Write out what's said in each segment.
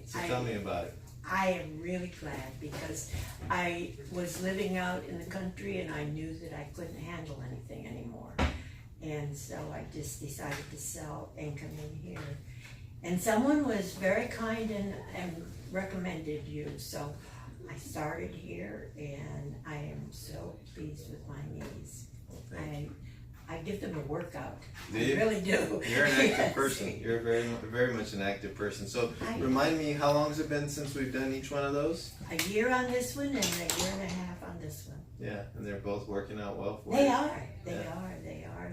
So tell me about it. I am really glad because I was living out in the country and I knew that I couldn't handle anything anymore. And so I just decided to sell and come in here. And someone was very kind and recommended you. So I started here and I am so pleased with my knees. I give them a workout. Do you? I really do. You're an active person. You're very much an active person. So remind me, how long has it been since we've done each one of those? A year on this one and a year and a half on this one. Yeah, and they're both working out well for you. They are.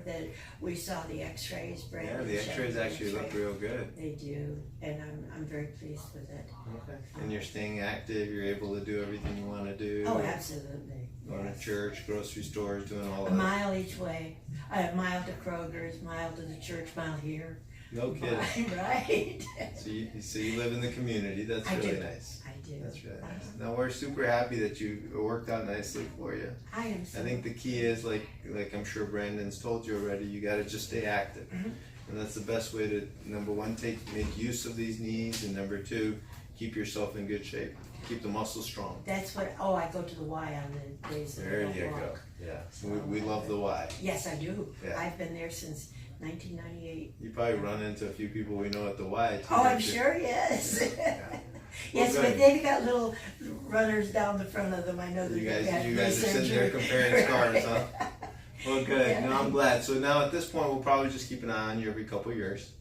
That we saw the X-rays. Yeah, the X-rays actually look real good. They do, and I'm very pleased with it. Okay. And you're staying active. You're able to do everything you want to do. Oh, absolutely. Going to church, grocery stores, doing all A that. mile each way. A mile to Kroger's, mile to the church, mile here. No kidding. Right. So you live in the community. That's really nice. I do. That's really nice. Now we're super happy that it worked out nicely for you. I am so. I think the key is like I'm sure Brandon's told you already. You got to just stay active, and that's the best way to, number one, make use of these knees, and number two, keep yourself in good shape. Keep the muscles strong. That's what. Oh, I go to the Y on the days that I don't walk. There you go. Yeah, so we love the Y. Yes, I do. Yeah. I've been there since 1998. You probably run into a few people we know at the Y too. Oh, I'm sure, yes. Yeah. Yes, Well, but they've got little runners down the front of them. I know that you they've guys had are sitting there comparing scars, huh? Well, good. Yeah. No, I'm glad. So now at this point, we'll probably just keep an eye on you every couple of years.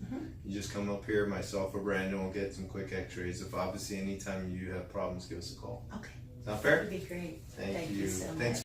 You just come up here, myself or Brandon will get some quick X-rays. If obviously anytime you have problems, give us a call. Okay. Sound fair? That'd be great. Thank you you. so much. Thanks.